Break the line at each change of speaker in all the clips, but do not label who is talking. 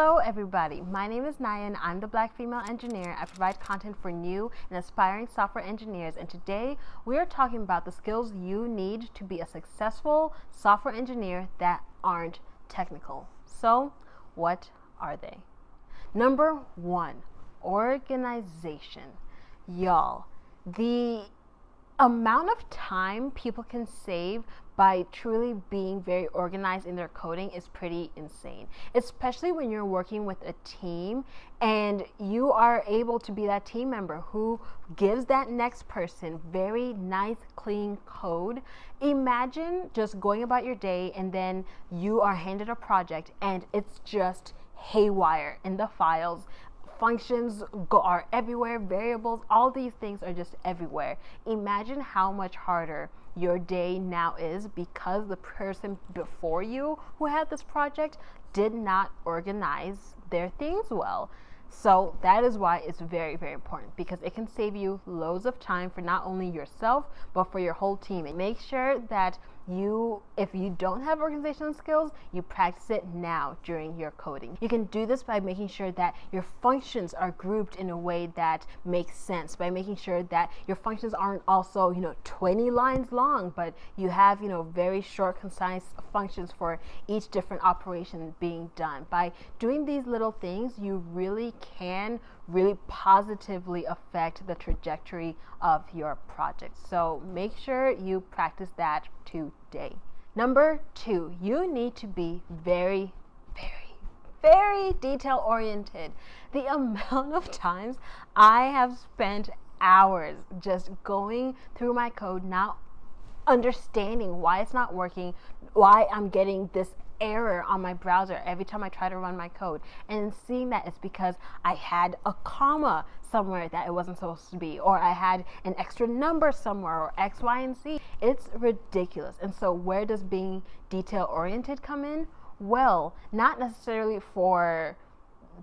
Hello everybody, my name is Naya and I'm the Black Female Engineer. I provide content for new and aspiring software engineers, and today we are talking about the skills you need to be a successful software engineer that aren't technical. So what are they? Number one, organization. Y'all, the amount of time people can save by truly being very organized in their coding is pretty insane, especially when you're working with a team and you are able to be that team member who gives that next person very nice, clean code. Imagine just going about your day and then you are handed a project and it's just haywire in the files. Functions are everywhere, variables, all these things are just everywhere. Imagine how much harder your day now is because the person before you who had this project did not organize their things well. So that is why it's very, very important, because it can save you loads of time for not only yourself, but for your whole team. And make sure that if you don't have organizational skills, you practice it now during your coding. You can do this by making sure that your functions are grouped in a way that makes sense, by making sure that your functions aren't also, 20 lines long, but you have, very short, concise functions for each different operation being done. By doing these little things, you really can positively affect the trajectory of your project. So make sure you practice that today. Number two, you need to be very, very, very detail oriented. The amount of times I have spent hours just going through my code, not understanding why it's not working, why I'm getting this error on my browser every time I try to run my code, and seeing that it's because I had a comma somewhere that it wasn't supposed to be, or I had an extra number somewhere, or X, Y, and Z. It's ridiculous. And so where does being detail oriented come in? Well, not necessarily for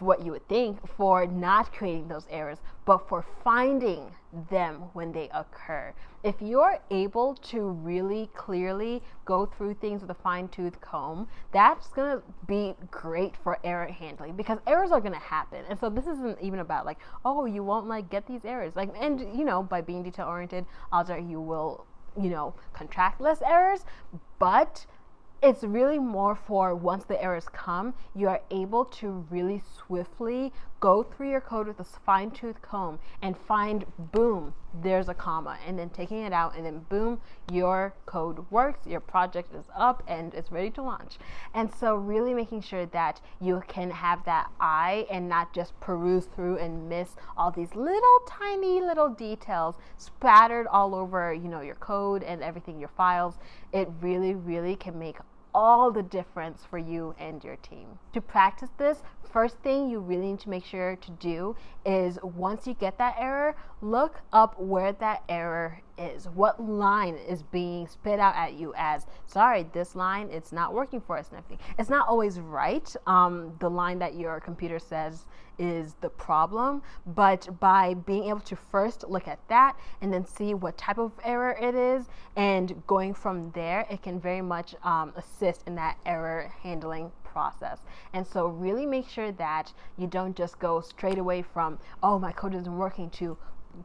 what you would think for not creating those errors, but for finding them when they occur. If you're able to really clearly go through things with a fine-tooth comb, that's gonna be great for error handling, because errors are gonna happen. And so this isn't even about like, oh, you won't get these errors. And by being detail oriented, odds are you will, contract less errors, but it's really more for once the errors come, you are able to really swiftly go through your code with a fine-tooth comb and find, boom, there's a comma, and then taking it out, and then boom, your code works, your project is up, and it's ready to launch. And so really making sure that you can have that eye and not just peruse through and miss all these little tiny little details spattered all over, your code and everything, your files. It really, really can make all the difference for you and your team. To practice this, first thing you really need to make sure to do is, once you get that error, look up where that error is. What line is being spit out at you as, sorry, this line, it's not working for us and everything. It's not always right. The line that your computer says is the problem, but by being able to first look at that and then see what type of error it is, and going from there, it can very much assist in that error handling process. And so really make sure that you don't just go straight away from, oh, my code isn't working, to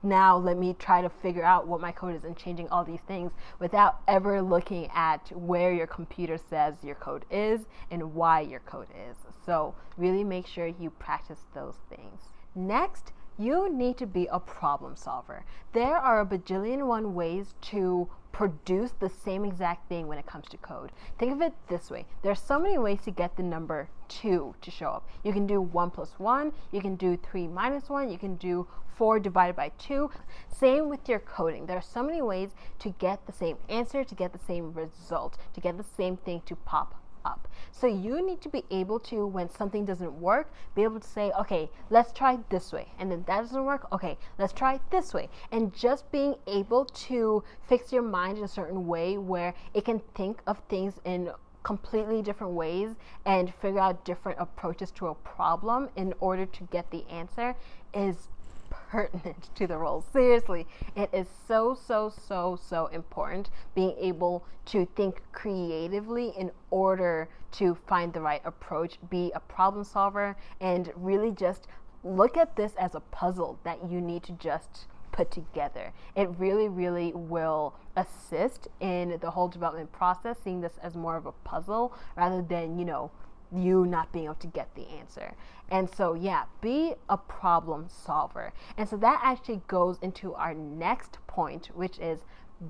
now let me try to figure out what my code is and changing all these things without ever looking at where your computer says your code is and why your code is. So really make sure you practice those things. Next, you need to be a problem solver. There are a bajillion one ways to produce the same exact thing when it comes to code. Think of it this way. There are so many ways to get the number 2 to show up. You can do 1 plus 1, you can do 3 minus 1, you can do 4 divided by 2. Same with your coding. There are so many ways to get the same answer, to get the same result, to get the same thing to pop up. So you need to be able to, when something doesn't work, be able to say, okay, let's try this way, and then that doesn't work, okay, let's try this way. And just being able to fix your mind in a certain way where it can think of things in completely different ways and figure out different approaches to a problem in order to get the answer is pertinent to the role. Seriously, it is so important being able to think creatively in order to find the right approach, be a problem solver, and really just look at this as a puzzle that you need to just put together. It really will assist in the whole development process, seeing this as more of a puzzle rather than, you not being able to get the answer. And so, yeah, be a problem solver. And so that actually goes into our next point, which is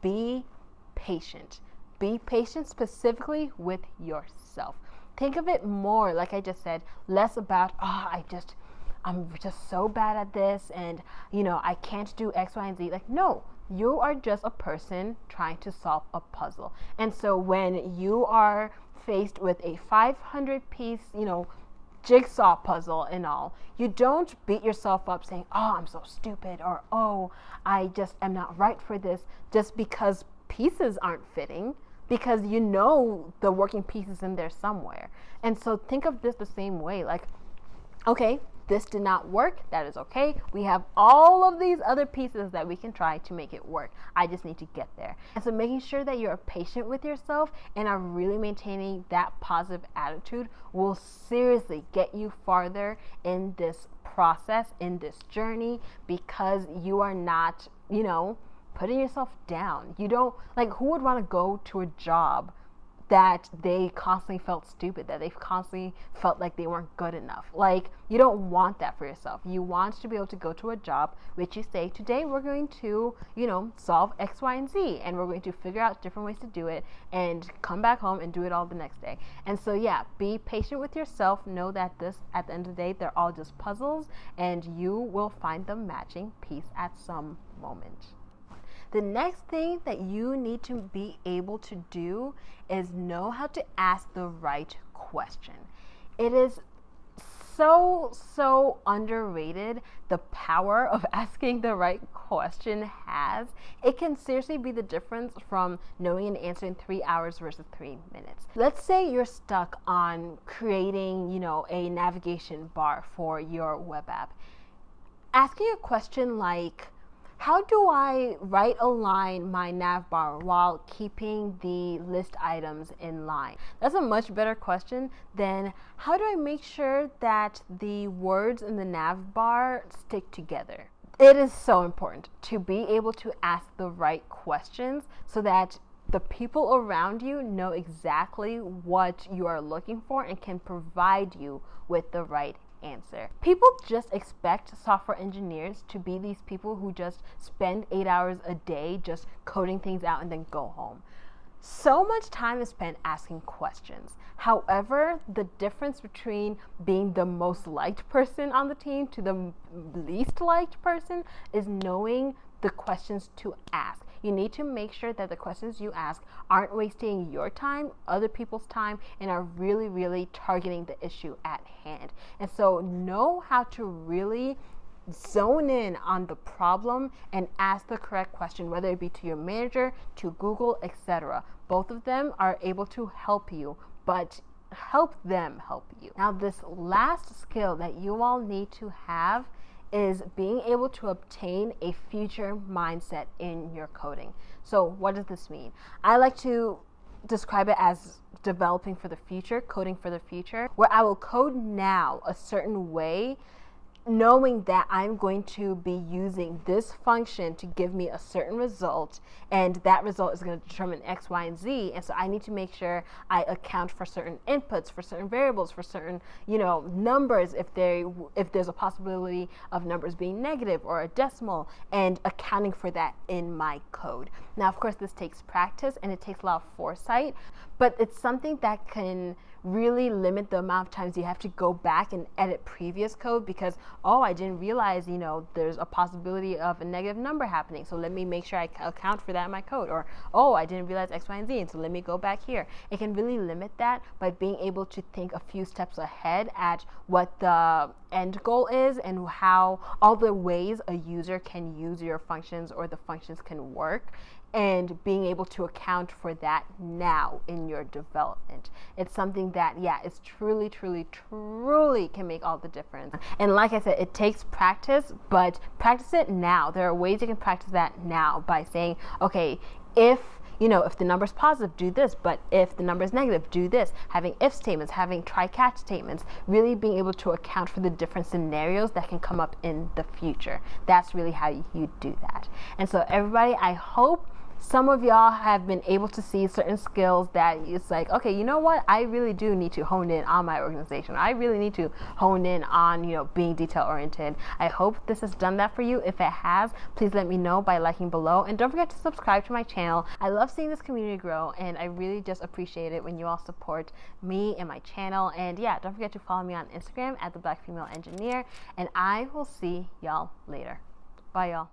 be patient. Be patient specifically with yourself. Think of it more, like I just said, less about, I'm just so bad at this and, I can't do X, Y, and Z. Like, no, you are just a person trying to solve a puzzle. And so when you are faced with a 500-piece, jigsaw puzzle and all, you don't beat yourself up saying, I'm so stupid, or, I just am not right for this, just because pieces aren't fitting, because the working pieces in there somewhere. And so think of this the same way, like, okay, this did not work, that is okay. We have all of these other pieces that we can try to make it work. I just need to get there. And so making sure that you're patient with yourself and are really maintaining that positive attitude will seriously get you farther in this process, in this journey, because you are not, putting yourself down. You don't, who would want to go to a job that they constantly felt stupid, that they constantly felt like they weren't good enough? You don't want that for yourself. You want to be able to go to a job which you say, today we're going to, solve X, Y, and Z, and we're going to figure out different ways to do it and come back home and do it all the next day. And so, yeah, be patient with yourself. Know that at the end of the day, they're all just puzzles, and you will find the matching piece at some moment. The next thing that you need to be able to do is know how to ask the right question. It is so underrated, the power of asking the right question has. It can seriously be the difference from knowing an answer in 3 hours versus 3 minutes. Let's say you're stuck on creating, a navigation bar for your web app. Asking a question like, how do I right align my nav bar while keeping the list items in line? That's a much better question than, how do I make sure that the words in the nav bar stick together? It is so important to be able to ask the right questions so that the people around you know exactly what you are looking for and can provide you with the right answer. People just expect software engineers to be these people who just spend 8 hours a day just coding things out and then go home. So much time is spent asking questions. However, the difference between being the most liked person on the team to the least liked person is knowing the questions to ask. You need to make sure that the questions you ask aren't wasting your time, other people's time, and are really targeting the issue at hand. And so know how to really zone in on the problem and ask the correct question, whether it be to your manager, to Google, etc. Both of them are able to help you, but help them help you. Now, this last skill that you all need to have is being able to obtain a future mindset in your coding. So what does this mean? I like to describe it as developing for the future, coding for the future, where I will code now a certain way, knowing that I'm going to be using this function to give me a certain result, and that result is going to determine X, Y, and Z. And so I need to make sure I account for certain inputs, for certain variables, for certain, numbers, if there's a possibility of numbers being negative or a decimal, and accounting for that in my code. Now, of course, this takes practice and it takes a lot of foresight, but it's something that can really limit the amount of times you have to go back and edit previous code because, I didn't realize, there's a possibility of a negative number happening, so let me make sure I account for that in my code. Or, I didn't realize X, Y, and Z, and so let me go back here. It can really limit that by being able to think a few steps ahead at what the end goal is and how all the ways a user can use your functions or the functions can work. and being able to account for that now in your development. It's something that, yeah, it's truly, truly, truly can make all the difference. And like I said, it takes practice, but practice it now. There are ways you can practice that now by saying, okay, if the number is positive, do this, but if the number is negative, do this. Having if statements, having try-catch statements, really being able to account for the different scenarios that can come up in the future. That's really how you do that. And so everybody, I hope some of y'all have been able to see certain skills that it's like, okay, you know what? I really do need to hone in on my organization. I really need to hone in on, being detail oriented. I hope this has done that for you. If it has, please let me know by liking below. And don't forget to subscribe to my channel. I love seeing this community grow, and I really just appreciate it when you all support me and my channel. And yeah, don't forget to follow me on Instagram at the Black Female Engineer. And I will see y'all later. Bye, y'all.